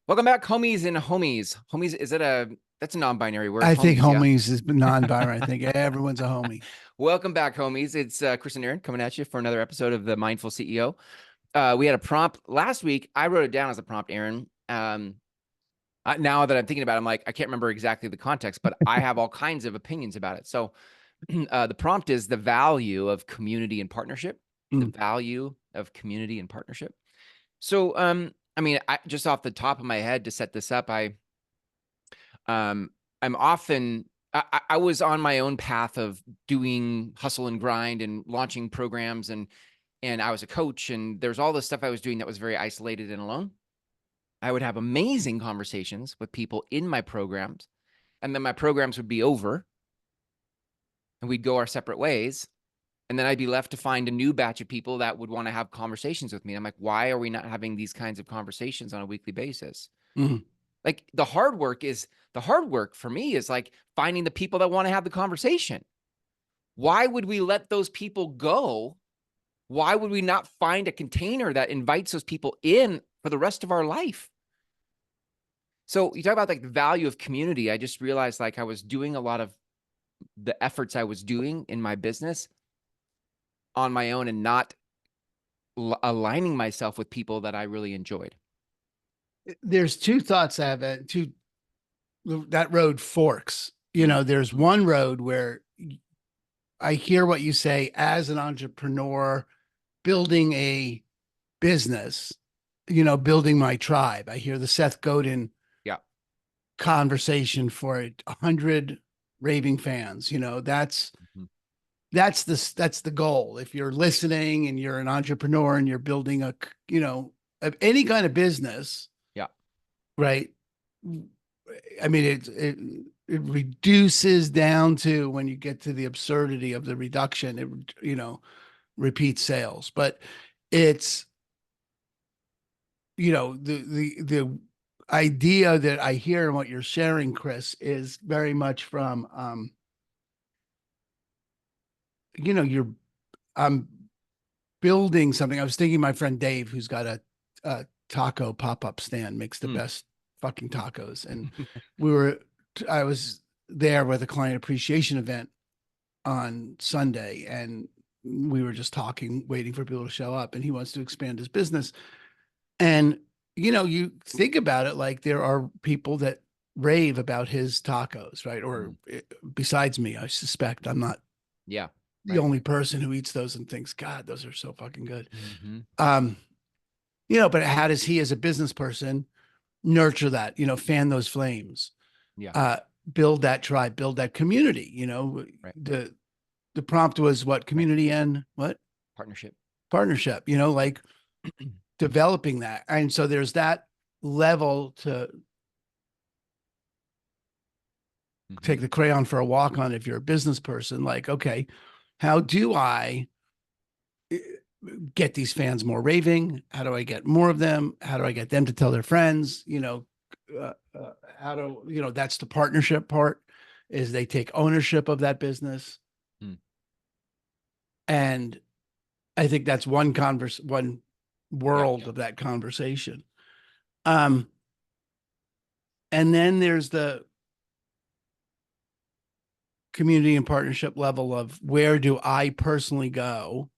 Welcome back, homies and homies. Homies, that's a non-binary word, I think homies, yeah? homies is non-binary. I think everyone's a homie. Welcome back, homies. It's Chris and Aaron coming at you for another episode of the Mindful CEO. We had a prompt last week. I wrote it down as a prompt, Aaron. Now that I'm thinking about it, I'm like, I can't remember exactly the context, but I have all kinds of opinions about it. So the prompt is the value of community and partnership. The Mm. value of community and partnership. So, just off the top of my head to set this up, Um, I'm often I was on my own path of doing hustle and grind and launching programs and I was a coach and there's all this stuff I was doing that was very isolated and alone. I would have amazing conversations with people in my programs, and then my programs would be over and we'd go our separate ways. And then I'd be left to find a new batch of people that would want to have conversations with me. I'm like, why are we not having these kinds of conversations on a weekly basis? Mm. Like the hard work for me is like finding the people that want to have the conversation. Why would we let those people go? Why would we not find a container that invites those people in for the rest of our life? So you talk about like the value of community. I just realized like I was doing a lot of the efforts I was doing in my business on my own and not aligning myself with people that I really enjoyed. There's two thoughts I have. That road forks. Mm, There's one road where I hear what you say as an entrepreneur building a business, building my tribe. I hear the Seth Godin yeah. conversation for 100 raving fans. Mhm. That's the goal. If you're listening and you're an entrepreneur and you're building any kind of business, Yeah. right? I mean, it reduces down to when you get to the absurdity of the reduction, repeats sales. But it's, the idea that I hear in what you're sharing, Chris, is very much from, you're I'm building something. I was thinking my friend Dave, who's got a taco pop-up stand, makes the Mm. best fucking tacos. And I was there with a client appreciation event on Sunday, and we were just talking, waiting for people to show up. And he wants to expand his business. And, you think about it, like there are people that rave about his tacos, right? Or Mm. besides me, I suspect I'm not Yeah. the Right. only person who eats those and thinks, God, those are so fucking good. Hmm. Um, but how does he as a business person nurture that, fan those flames, Yeah. uh, build that tribe, build that community, Right. the prompt was what? Right. Community and what? Partnership. Partnership, like developing that. And so there's that level to Hmm. take the crayon for a walk on if you're a business person. Like, okay, how do I get these fans more raving? How do I get more of them? How do I get them to tell their friends? How do, that's the partnership part, is they take ownership of that business. Mm. And I think that's one Yeah. world of that conversation. Um, and then there's the community and partnership level of where do I personally go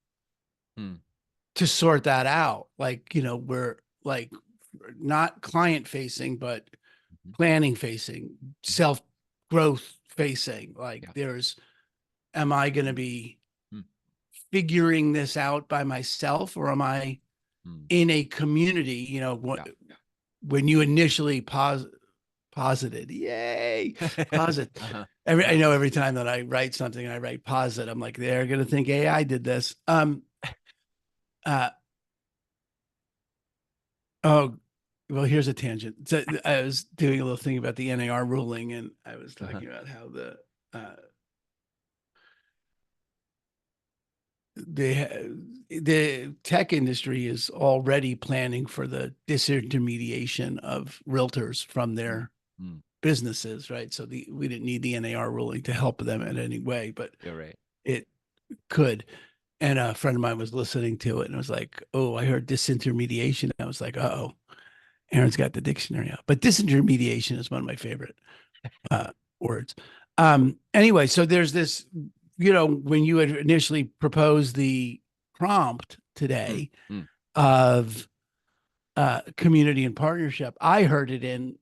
Mm. to sort that out? Like, we're like not client facing, but Mhm. planning facing, self growth facing. Like Yeah. am I going to be Mm. figuring this out by myself, or am I Mm. in a community? Yeah. When you initially posited, yay, posit. Uh-huh. I know every time that I write something, I write posit. I'm like, they're going to think AI did this. Uh, oh, well, here's a tangent. So I was doing a little thing about the NAR ruling, and I was Uh-huh. talking about how uh, the tech industry is already planning for the disintermediation of realtors from Mm. their Mm. businesses, right? So we didn't need the NAR ruling to help them in any way, but You're right. it could. And a friend of mine was listening to it and was like, "Oh, I heard disintermediation." I was like, "Uh oh." Aaron's got the dictionary out, but disintermediation is one of my favorite words. Anyway, so there's this, when you had initially proposed the prompt Mm, today mm, of community and partnership, I heard it in,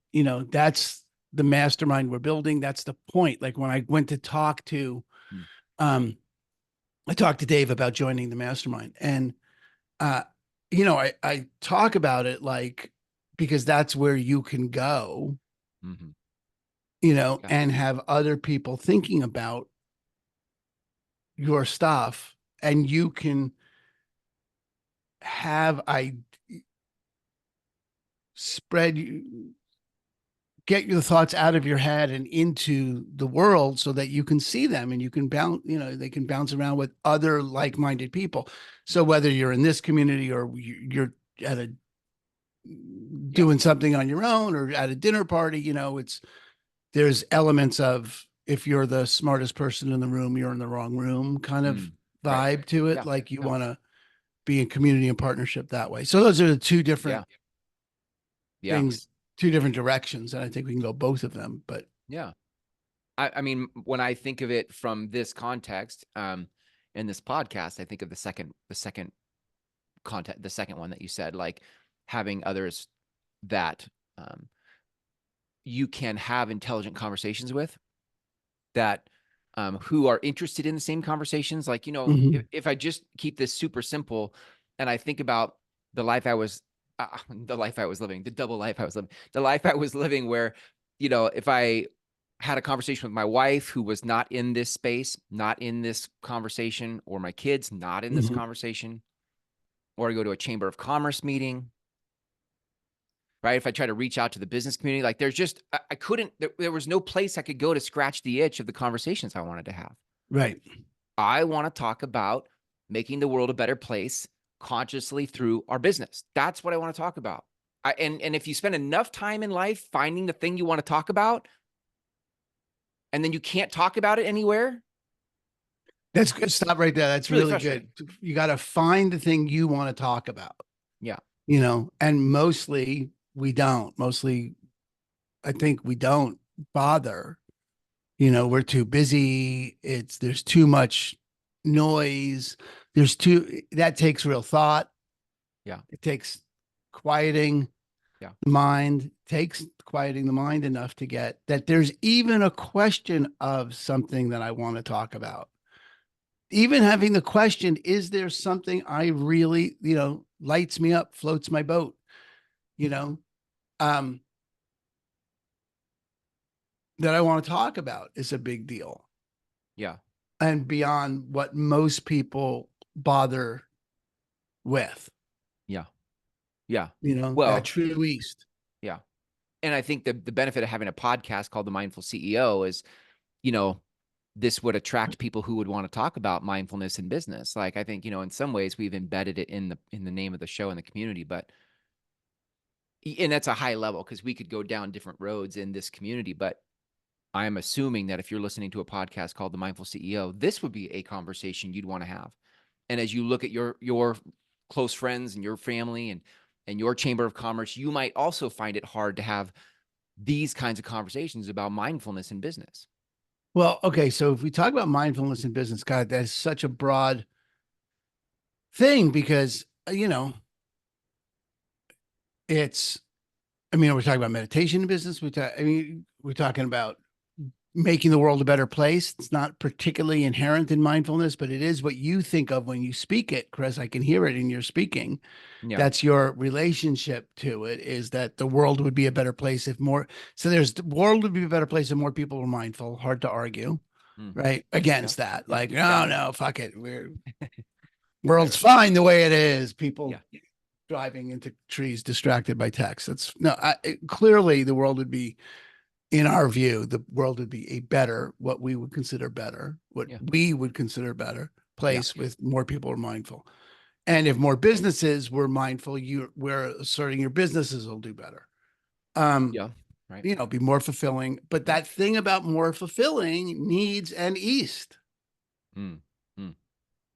that's the mastermind we're building. That's the point. Like when I went to talk to, mm, um, I talked to Dave about joining the mastermind, and uh, I talk about it like because that's where you can go, mhm. Yeah. and have other people thinking about your stuff, and you can have I spread get your thoughts out of your head and into the world so that you can see them and you can bounce, they can bounce around with other like-minded people. So whether you're in this community or you're at a Yeah. doing something on your own or at a dinner party, there's elements of if you're the smartest person in the room, you're in the wrong room kind of Mm. Right. vibe to it. Yeah. Like you Yeah. want to be in community and partnership that way. So those are the two Yeah. different Yeah. things, two different directions. And I think we can go both of them. But Yeah. I mean, when I think of it from this context, in this podcast, I think of the second content, the second one that you said, like having others that you can have intelligent conversations with, that who are interested in the same conversations. Like, mhm. if I just keep this super simple and I think about the life I was, the life I was living, the double life I was living, the life I was living where, if I had a conversation with my wife who was not in this space, not in this conversation, or my kids not in this Mhm. conversation, or I go to a chamber of commerce meeting, right? If I try to reach out to the business community, like there's just, I couldn't, there was no place I could go to scratch the itch of the conversations I wanted to have. Right. I want to talk about making the world a better place consciously through our business. That's what I want to talk about. And if you spend enough time in life finding the thing you want to talk about, and then you can't talk about it anywhere, That's good. Stop right there. That's it's really really good. frustrating. You got to find the thing you want to talk about, Yeah. and mostly we don't. Mostly, I think we don't bother. We're too busy. There's too much noise. That takes real thought. Yeah. It takes quieting Yeah. the mind, takes quieting the mind enough to get that there's even a question of something that I want to talk about. Even having the question, is there something I really, lights me up, floats my boat, you know, um, that I want to talk about is a big deal Yeah. and beyond what most people bother with, Yeah. Yeah. that Well, true east. yeah. And I think the benefit of having a podcast called The Mindful CEO is, you know, this would attract people who would want to talk about mindfulness in business. Like, I think, in some ways we've embedded it in the name of the show in the community, but and that's a high level because we could go down different roads in this community. But I'm assuming that if you're listening to a podcast called The Mindful CEO, this would be a conversation you'd want to have. And as you look at your close friends and your family and your chamber of commerce, you might also find it hard to have these kinds of conversations about mindfulness in business. Well, okay. So if we talk about mindfulness in business, God, that's such a broad thing because, it's, we're talking about meditation in business. We're talking about making the world a better place. It's not particularly inherent in mindfulness, but it is what you think of when you speak it, Chris. I can hear it in your speaking. Yeah. That's your relationship to it, is that the world would be a better place if more. So the world would be a better place if more people were mindful. Hard to argue, Mm-hmm. right? Yeah. Against that. Yeah. Like, Yeah. no, no, fuck it. Right. World's Right. fine the way it is. Yeah. People driving into trees distracted by text. Clearly the world would be, in our view, the world would be a better, what we would consider better, what Yeah. we would consider better Yeah. place with more people are mindful. And if more businesses were mindful, we're asserting your businesses will do better. Um, Yeah. Right. be more fulfilling. But Yeah. that thing about more fulfilling needs an east. Mm. Mm.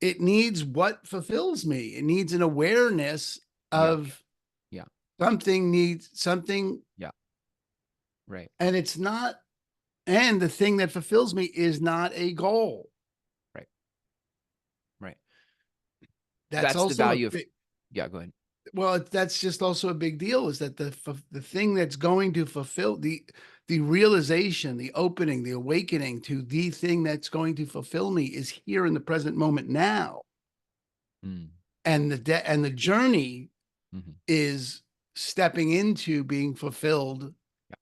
It needs what fulfills me. It needs an awareness Yeah. of Yeah. Something needs something, Yeah. Right. and it's not, and the thing that fulfills me is not a goal. Right. Right. That's That's the also a value of, big, yeah, go ahead. well, that's just also a big deal, is that the thing that's going to fulfill the realization, the opening, the awakening to the thing that's going to fulfill me is here in the present moment now. Mm. And and the journey Hmm. is stepping into being fulfilled Yeah.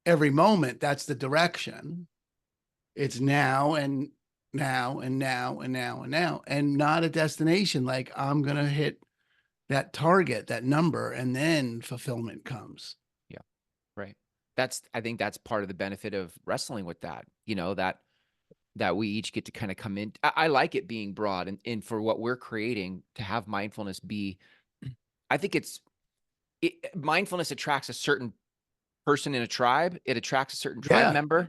every moment. That's the direction. It's now and now and now and now and now, and not a destination like I'm going to hit that target, that number, and then fulfillment comes. Yeah. Right. I think that's part of the benefit of wrestling with that, that we each get to kind of come in. I like it being broad, and for what we're creating to have mindfulness be, I think mindfulness attracts a certain person in a tribe. It attracts a certain tribe Yeah. member.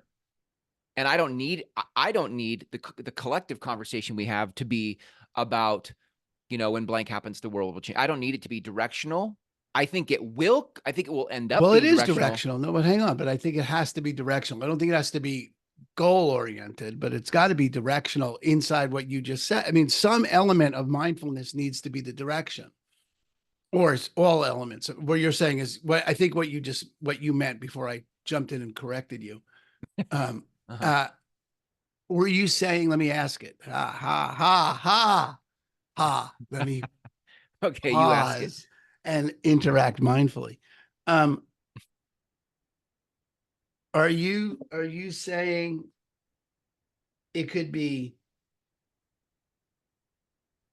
And I don't need the collective conversation we have to be about, when blank happens, the world will change. I don't need it to be directional. I think it will end up Well, it being is directional. directional. No, but hang on. But I think it has to be directional. I don't think it has to be goal oriented, but it's got to be directional inside what you just said. I mean, some element of mindfulness needs to be the direction, or it's all elements. What you're saying is what I think what you meant before I jumped in and corrected you. Um, Uh-huh. uh, were you saying, let me ask it. Ha, ha, ha, ha, ha. Let me Okay, you ask it. pause and interact mindfully. Um, are you saying it could be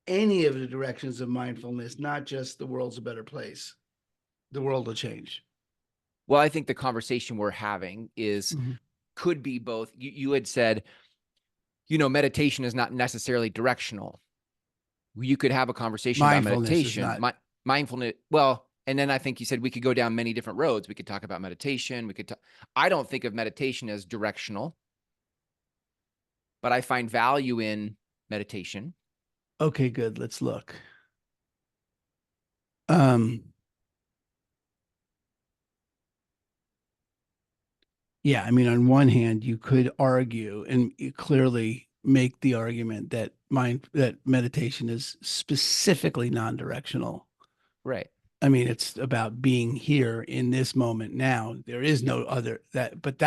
any of the directions of mindfulness, not just the world's a better place? The world will change. Well, I think the conversation we're having is Mhm. could be both. You had said, meditation is not necessarily directional. You could have a conversation about Mindfulness is meditation, not. mindfulness. Well, and then I think you said we could go down many different roads. We could talk about meditation. I don't think of meditation as directional, but I find value in meditation. Okay, good. Let's look. Um, yeah, I mean, on one hand, you could argue and you clearly make the argument that meditation is specifically non-directional. Right. I mean, it's about being here in this moment now. There is Yeah. no other that, but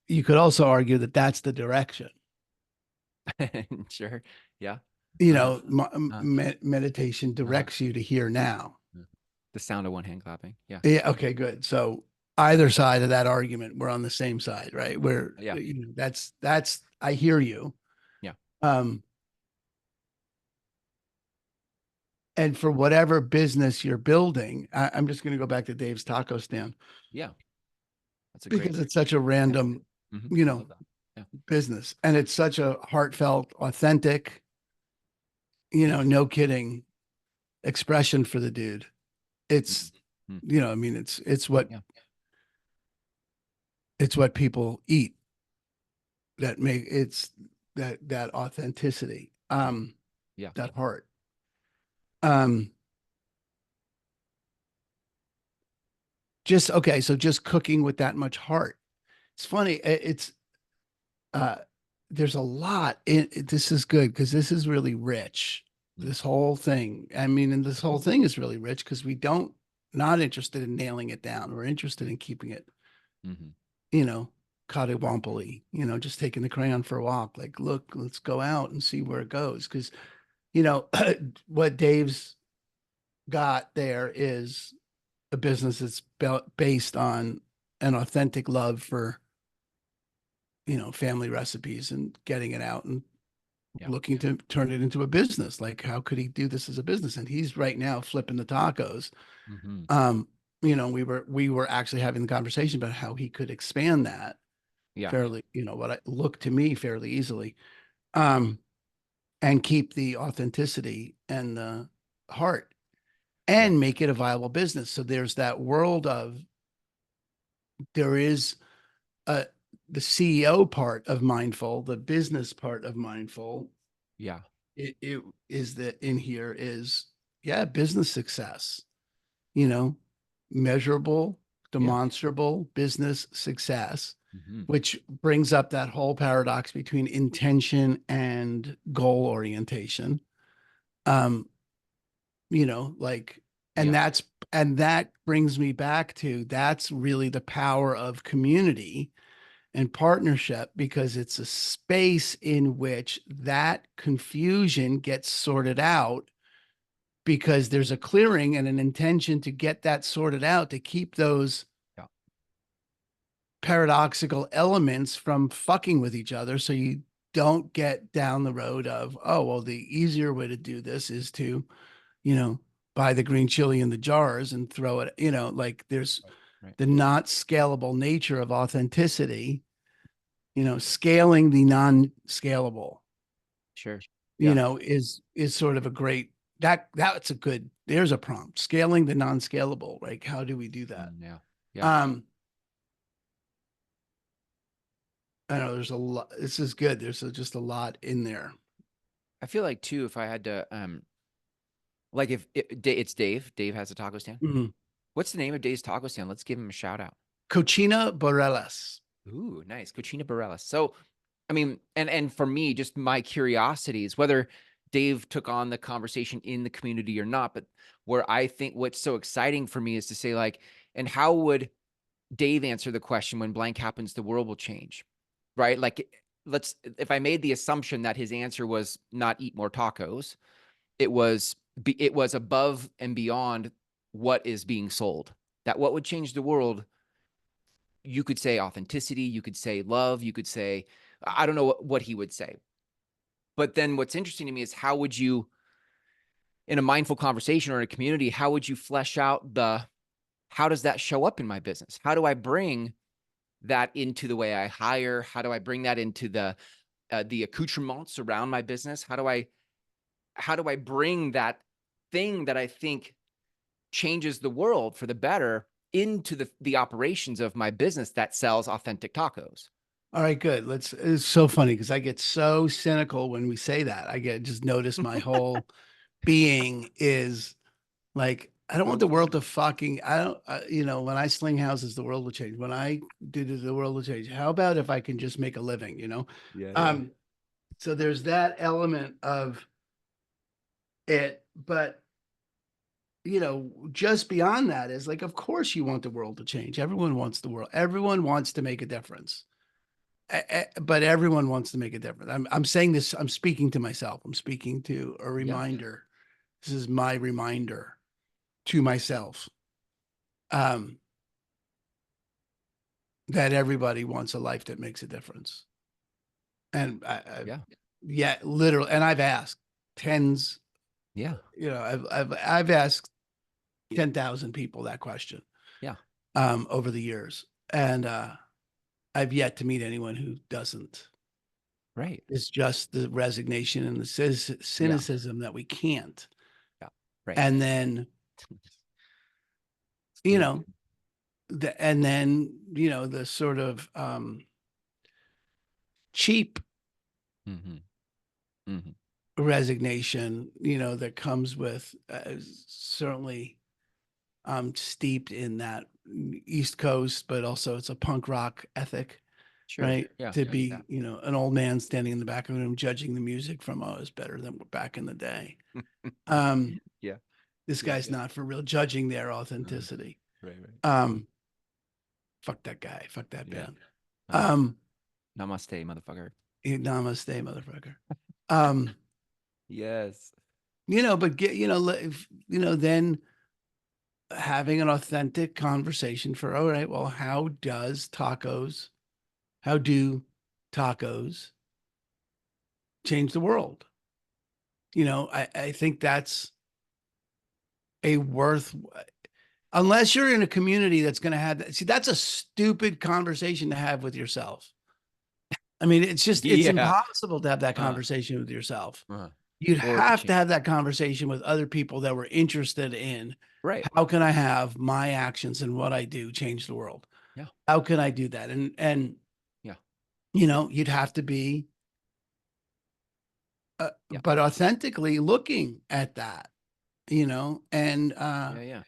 you could also argue that that's the direction. Sure. Yeah. You Uh-huh. know, Uh-huh. meditation Uh-huh. directs you to here now. Uh-huh. The sound of one hand clapping. Yeah. Yeah. Okay. Good. So either side of that argument, we're on the same side, right? Where Yeah. that's I hear you. Yeah. Um, and for whatever business you're building, I'm just going to go back to Dave's taco stand Yeah. That's a great because it's such a example. random, Hmm. you I know, love that. Yeah. business, and it's such a heartfelt, authentic, no kidding expression for the dude. It's, Mm-hmm. I mean, Yeah. it's what people eat that make it's that authenticity, Yeah. that heart. Um, just okay, so just cooking with that much heart. It's funny. It's uh, there's a lot. This is good because this is really rich. Mm-hmm. This whole thing. I mean, and this whole thing is really rich because we don't not interested in nailing it down. We're interested in keeping it, Mm-hmm. you know, catawampally, just taking the crayon for a walk. Like, look, let's go out and see where it goes. Because, you know, what Dave's got there is a business that's based on an authentic love for, family recipes and getting it out and Yeah. looking to turn it into a business. Like, how could he do this as a business? And he's right now flipping the tacos. Mm-hmm. Um, we were actually having the conversation about how he could expand that Yeah. fairly, what I looked to me fairly easily, um, and keep the authenticity and the heart Yeah. and make it a viable business. So there's that world of there is a the CEO part of mindful, the business part of mindful. Yeah. It is that in here is, yeah, business success, you know. measurable, Yeah. demonstrable business success, Hmm. which brings up that whole paradox between intention and goal orientation. Um, like, and Yeah. that brings me back to that's really the power of community and partnership, because it's a space in which that confusion gets sorted out, because there's a clearing and an intention to get that sorted out, to keep those Yeah. paradoxical elements from fucking with each other, so you don't get down the road of, oh well, the easier way to do this is to, you know buy the green chili in the jars and throw it, like there's Right. Right. the not scalable nature of authenticity, scaling the non-scalable, Sure. Yeah. is sort of a great, that's a good, there's a prompt, scaling the non-scalable. Like, how do we do that? Yeah. Yeah. um I know there's a lot, this is good, there's just a lot in there. I feel like too, if I had to, like if it's Dave has a taco stand. Mhm. What's the name of Dave's taco stand? Let's give him a shout out. Cochina Borealis. Ooh, nice. Cochina Bareilles. So, I mean, and for me, just my curiosity is whether Dave took on the conversation in the community or not. But where I think what's so exciting for me is to say, like, and how would Dave answer the question when blank happens, the world will change, right? Like, if I made the assumption that his answer was not eat more tacos, it was above and beyond what is being sold. That what would change the world, you could say authenticity, you could say love, you could say, I don't know what he would say. But then what's interesting to me is how would you, in a mindful conversation or in a community, how would you flesh out how does that show up in my business? How do I bring that into the way I hire? How do I bring that into the accoutrements around my business? How do I bring that thing that I think changes the world for the better into the operations of my business that sells authentic tacos? All right, good. It's so funny because I get so cynical when we say that. I get just notice my whole being is like, I don't want the world to fucking, I don't, when I sling houses, the world will change. When I do this, the world will change. How about if I can just make a living? Yeah, yeah. Um, so there's that element of it, but just beyond that is like, of course you want the world to change. Everyone wants the world. Everyone wants to make a difference. But everyone wants to make a difference. I'm saying this, I'm speaking to myself. I'm speaking to a Yeah. reminder. This is my reminder to myself. Um, that everybody wants a life that makes a difference. And Yeah. yeah, literally. And I've asked tens, Yeah. I've asked 10,000 people that question, Yeah. over the years. And, I've yet to meet anyone who doesn't. Right. It's just the resignation and the Yeah. cynicism that we can't. Yeah. Right. And then, you Stupid. know, and then, the sort of, cheap Mm-hmm. Mm-hmm. resignation, that comes with, certainly, steeped in that East Coast, but also it's a punk rock ethic, Sure. right? Yeah. To Yeah. be, an old man standing in the back of the room judging the music from, oh, it's better than back in the day. Um, Yeah. this Yeah. guy's not for real, judging their Uh, authenticity. right. Right. Um, Fuck that guy, fuck that Yeah. band. Uh, Um, Namaste, motherfucker. Namaste, motherfucker. Um, Yes. but get, then having an authentic conversation for, all right, well, how do tacos change the world? I think that's a worth, unless you're in a community that's going to have that. See, that's a stupid conversation to have with yourself. I mean, it's Yeah. impossible to have that Uh, conversation with yourself. uh, You'd or to have to change. have that conversation with other people that were interested in, Right. how can I have my actions and what I do change the world? Yeah. How can I do that? And Yeah. you'd have to be, Yeah. but authentically looking at that, and Yeah. Yeah.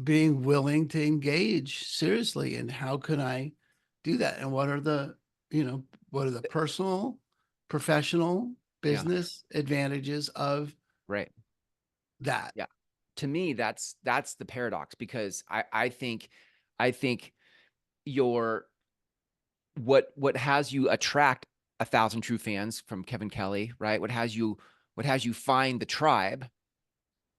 being willing to engage seriously. And how can I do that? And what are the, what are the personal, professional, Yeah. business advantages of Right. that? Yeah. To me, that's the paradox, because I think your what has you attract 1,000 true fans from Kevin Kelly, right? What has you find the tribe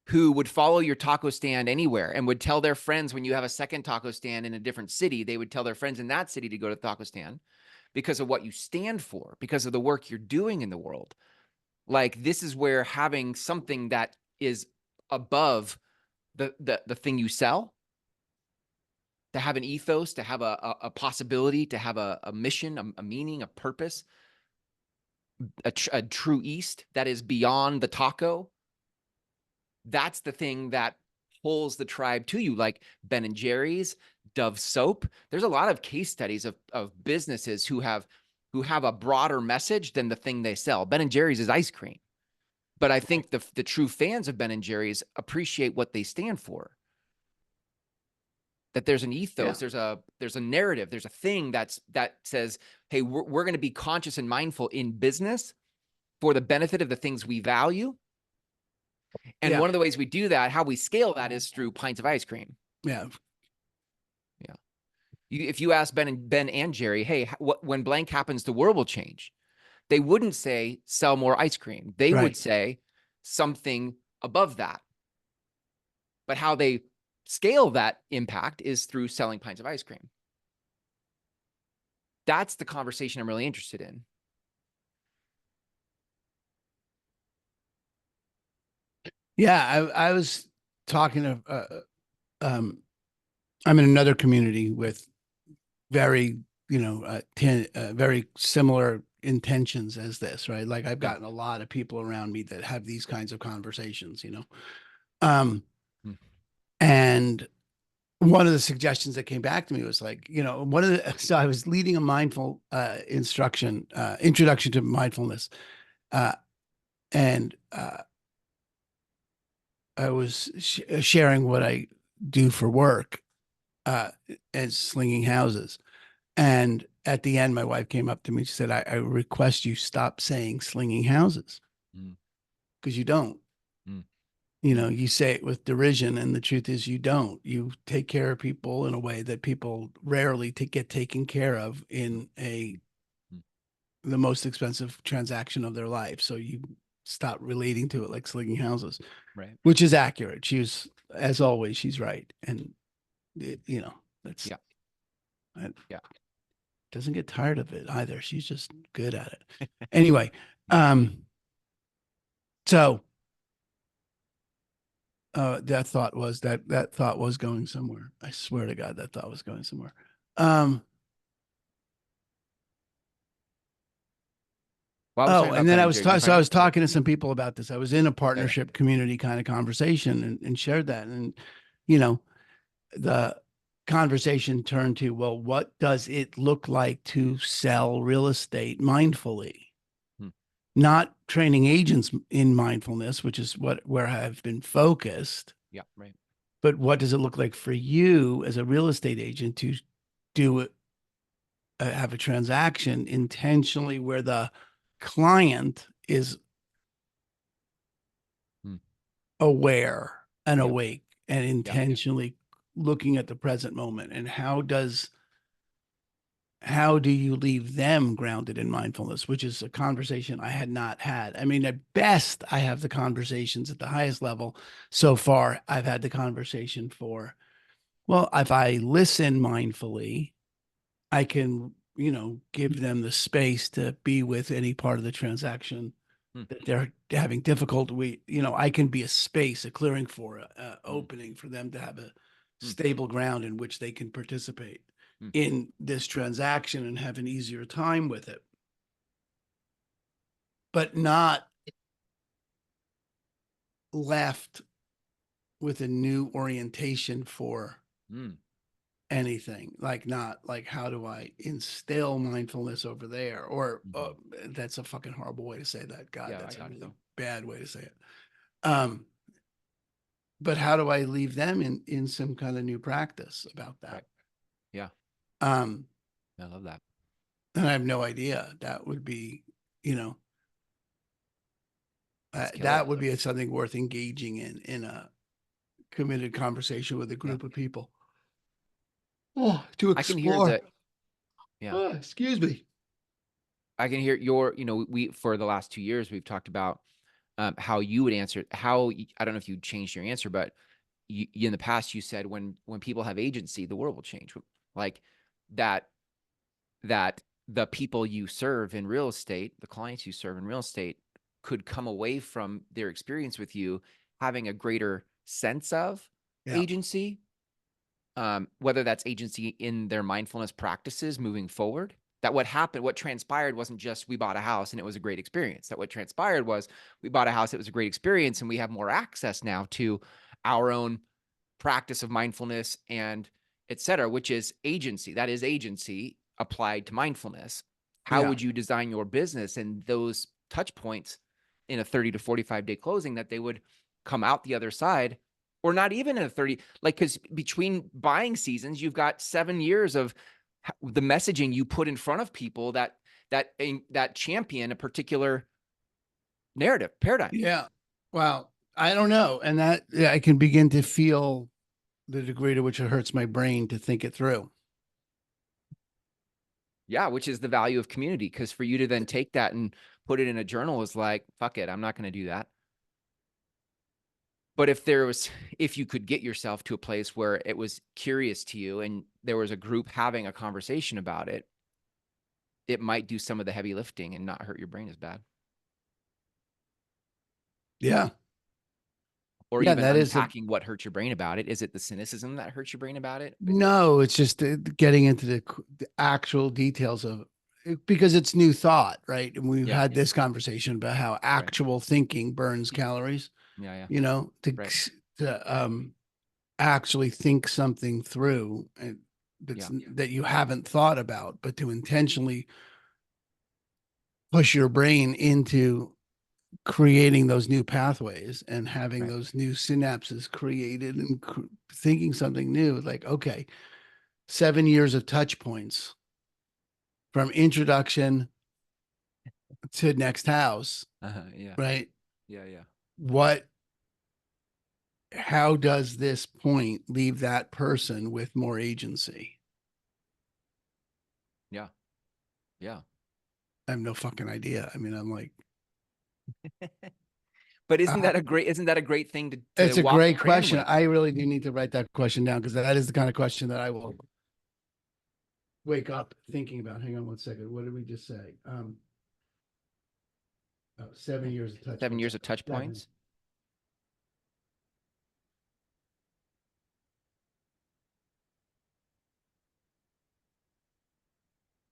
who would follow your taco stand anywhere and would tell their friends when you have a second taco stand in a different city, they would tell their friends in that city to go to the taco stand because of what you stand for, because of the work you're doing in the world. Like, this is where having something that is above the thing you sell, to have an ethos, to have a possibility, to have a mission, a meaning, a purpose, a true east that is beyond the taco. That's the thing that pulls the tribe to you, like Ben and Jerry's, Dove soap. There's a lot of case studies of businesses who have a broader message than the thing they sell. Ben and Jerry's is ice cream, but I think the true fans of Ben and Jerry's appreciate what they stand for. That there's an Yeah. ethos, there's a narrative, there's a thing that says, hey, we're going to be conscious and mindful in business for the benefit of the things we value. And Yeah. one of the ways we do that, how we scale that, is through pints of ice cream. Yeah. Yeah. If you ask Ben and Jerry, hey, when blank happens, the world will change, they wouldn't say sell more ice cream. They would Right. say something above that. But how they scale that impact is through selling pints of ice cream. That's the conversation I'm really interested in. Yeah. I was talking to, I'm in another community with very, very similar intentions as this, right? Like I've Yeah. gotten a lot of people around me that have these kinds of conversations. Um, Hmm. and one of the suggestions that came back to me was like, so I was leading a mindful introduction to mindfulness. Uh, and I was sharing what I do for work as slinging houses. And at the end, my wife came up to me. She said, I request you stop saying slinging houses, Mm. because you don't. Mm. You say it with derision, and the truth is you don't. You take care of people in a way that people rarely get taken care of Mm. in Mm. the most expensive transaction of their life. So you stop relating to it like slinging houses, Right. which is accurate. As always, she's right. And, that's, Yeah. I Yeah. doesn't get tired of it either. She's just good at it. Anyway, um, so that thought was going somewhere. I swear to God, that thought was going somewhere. Um, Well, I was talking oh, about and then Ben and Jerry's. You I find was it? talking to some people about this. I was in a Yeah. Yeah. partnership community kind of conversation, and shared that. And, you know, the conversation turned to, well, what does it look like to sell real estate mindfully? Hmm. Not training agents in mindfulness, which is where I've been focused, Yeah. Right. but what does it look like for you as a real estate agent to do it, have a transaction intentionally where the client is Hmm. aware and Yep. awake and Yeah. intentionally looking at the present moment? And how do you leave them grounded in mindfulness, which is a conversation I had not had. I mean, at best, I have the conversations at the highest level. So far, I've had the conversation for, well, if I listen mindfully, I can, give them the space to be with any part of the transaction Hmm. that they're having difficulty. I can be a space, a clearing for a Hmm. opening for them to have a Hmm. stable ground in which they can participate Hmm. in this transaction and have an easier time with it, but not left with a new orientation for Hmm. anything, like not like how do I instill mindfulness over there, or Mhm. that's a fucking horrible way to say that. God, Yeah. I that's a got it really though. bad way to say it. um but how do I leave them in some kind of new practice about that? Right. Yeah. Um, I love that. and I have no idea. That would be, you know, Let's kill it. that would be something worth engaging in a committed conversation with a Yeah. group of people. Oh, to I can hear explore. the, yeah. Oh, excuse me. I can hear your, we, for the last 2 years, we've talked about how you would answer, I don't know if you changed your answer, but in the past, you said when people have agency, the world will change. Like that, that the people you serve in real estate, the clients you serve in real estate could come away from their experience with you having a greater sense of Yeah. agency, whether that's agency in their mindfulness practices moving forward. That what transpired wasn't just we bought a house and it was a great experience. That what transpired was we bought a house, it was a great experience, and we have more access now to our own practice of mindfulness and et cetera, which is agency. That is agency applied to mindfulness. How Yeah. would you design your business and those touch points in a 30 to 45-day closing that they would come out the other side, or not even in a 30, like, because between buying seasons, you've got 7 years of the messaging you put in front of people that champion a particular narrative paradigm. Yeah. Well, I don't know. And that I can begin to feel the degree to which it hurts my brain to think it through. Yeah, which is the value of community. Because for you to then take that and put it in a journal is like, fuck it, I'm not going to do that. But if you could get yourself to a place where it was curious to you and there was a group having a conversation about it, it might do some of the heavy lifting and not hurt your brain as bad. Yeah. Or Yeah. even That is a, unpacking what hurts your brain about it. Is it the cynicism that hurts your brain about it? no, it's just getting into the actual details of it because it's new thought, right? And we've Yeah, had yeah, this conversation about how right. actual thinking burns calories, Yeah, yeah, you know, right. to actually think something through and Yeah, that you haven't thought about, but to intentionally push your brain into creating those new pathways and having right. those new synapses created and thinking something new. Like, okay, 7 years of touch points from introduction to next house, Yeah, right? yeah, yeah, What, how does this point leave that person with more agency? yeah, yeah. I have no fucking idea. I mean, I'm like, But uh, isn't that a great thing to it's a walk great ran question. with? I really do need to write that question down because that is the kind of question that I will wake up thinking about. Hang on one second. What did we just say? 7 years of touch 7 points. years of touch Seven. points.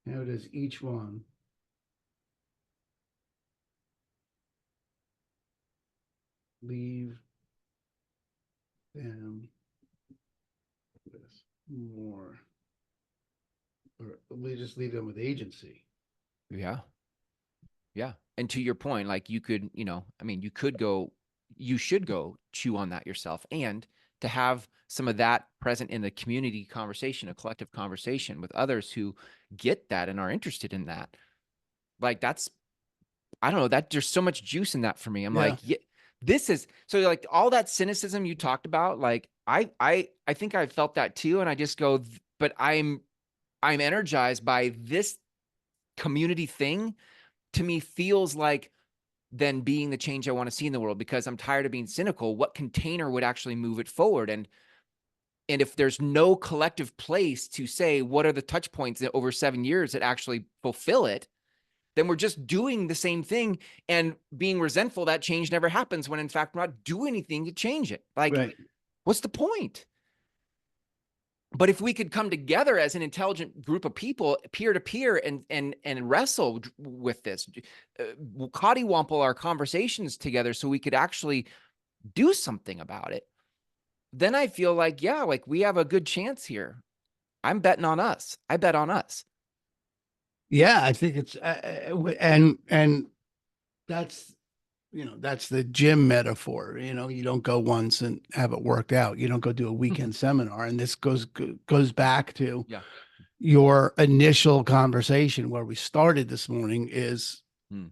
How does each one leave them with more, or we just leave them with agency? Yeah. Yeah. And to your point, like you could, I mean, you should go chew on that yourself, and to have some of that present in the community conversation, a collective conversation with others who get that and are interested in that. Like I don't know, that there's so much juice in that for me. I'm Yeah. like, yeah, this is so, like, all that cynicism you talked about, like I think I felt that too. And I just go, but I'm energized by this community thing. To me feels like then being the change I want to see in the world, because I'm tired of being cynical. What container would actually move it forward? And if there's no collective place to say what are the touch points over 7 years that actually fulfill it, then we're just doing the same thing and being resentful that change never happens, when in fact we're not doing anything to change it. Like, Right. what's the point? But if we could come together as an intelligent group of people, peer to peer, and wrestle with this, cottywomple our conversations together, so we could actually do something about it, then I feel like, yeah, like we have a good chance here. I'm betting on us. I bet on us. Yeah, I think it's and that's that's the gym metaphor. You don't go once and have it worked out. You don't go do a weekend seminar. And this goes back to Yeah. your initial conversation where we started this morning is, Mm.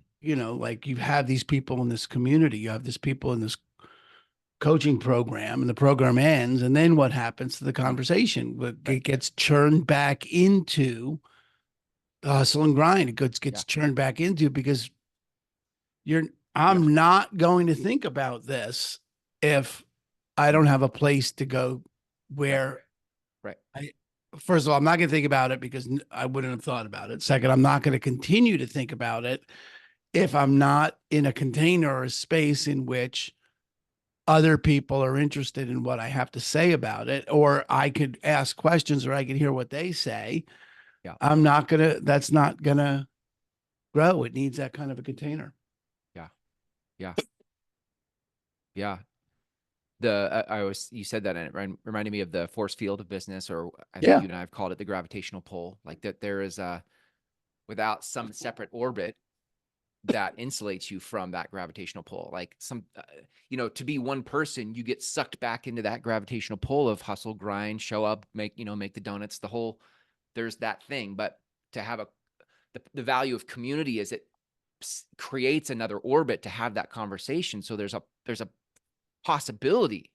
like you have these people in this community, you have these people in this coaching program, and the program ends. And then what happens to the conversation? Right. It gets churned back into the hustle and grind. Gets Yeah. churned back into because you're, Yeah. I'm not going to think about this if I don't Mm. have a place to go Right. where Right. I, first of all, I'm not going to think about it because I wouldn't have thought about it. Second, I'm not going to continue to think about it if I'm not in a container or a space in which other people are interested in what I have to say about it, or I could ask questions or I could hear what they say. Yeah. That's not gonna grow. It needs that kind of a container. Yeah. Yeah. Yeah. You said that, and it reminded me of the force field of business, or I think Yeah. you and I have called it the gravitational pull. Like that, there is without some separate orbit that insulates you from that gravitational pull. Like to be one person, you get sucked back into that gravitational pull of hustle, grind, show up, make the donuts, the whole, there's that thing. But to have the value of community is it creates another orbit to have that conversation. So there's a possibility.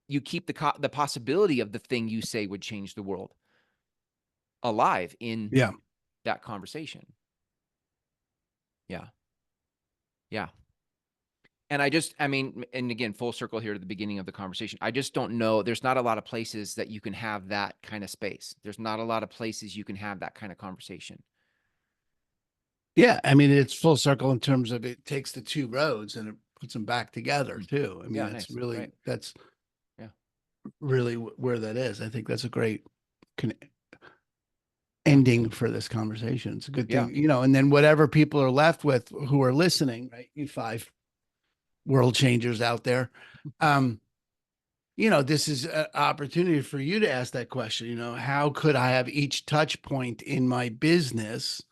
You keep the possibility of the thing you say would change the world alive in Yeah. that conversation. Yeah. Yeah. And and again, full circle here to the beginning of the conversation. I just don't know. There's not a lot of places that you can have that kind of space. There's not a lot of places you can have that kind of conversation. Yeah. I mean, it's full circle in terms of it takes the two roads and it puts them back together Mm. too. I mean, Yeah, nice. Right. that's Yeah. really where that is. I think that's a great con- Yeah. ending for this conversation. It's a good Yeah. thing, and then whatever people are left with who are listening, right? You five world changers out there. Um, this is an opportunity for you to ask that question. How could I have each touch point in my business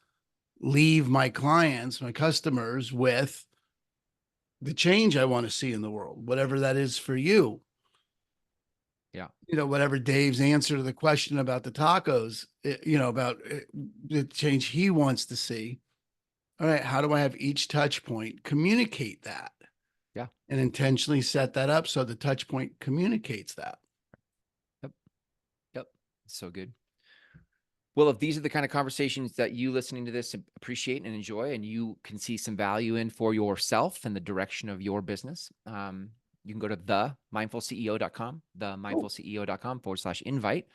leave my clients, my customers with the change I want to see in the world, whatever that is for you? Yeah. Whatever Dave's answer to the question about the tacos, about the change he wants to see. All right, how do I have each touch point communicate that Yeah. and intentionally set that up so the touch point communicates that? Yep. Yep. So good. Well, if these are the kind of conversations that you listening to this appreciate and enjoy, and you can see some value in for yourself and the direction of your business, you can go to themindfulceo.com, Cool. themindfulceo.com/invite,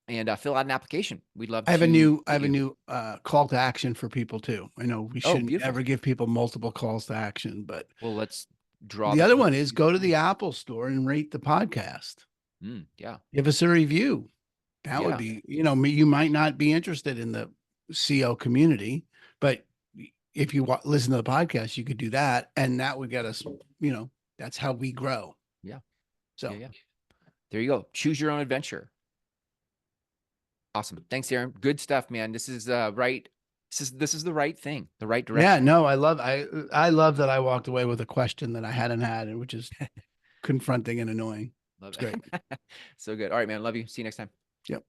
and fill out an application. We'd love I have a to new I meet have a you. new call to action for people too. I know we Oh, shouldn't beautiful. ever give people multiple calls to action, but Well, let's draw the the other curtain one and is see what go we to the find. Apple store and rate the podcast. Yeah. Give us a review. That would Yeah. be, you might not be interested in the CO community, but if you listen to the podcast, you could do that. And that would get us, that's how we grow. Yeah. Yeah. So, Yeah. There you go. Choose your own adventure. Awesome. Thanks, Aaron. Good stuff, man. This is right. This is the right thing, the right yeah, direction. no, I love that I walked away with a question that I hadn't had, and which is confronting and annoying. Love It's great. it. So good. All right, man. Love you. See you next time. Yep.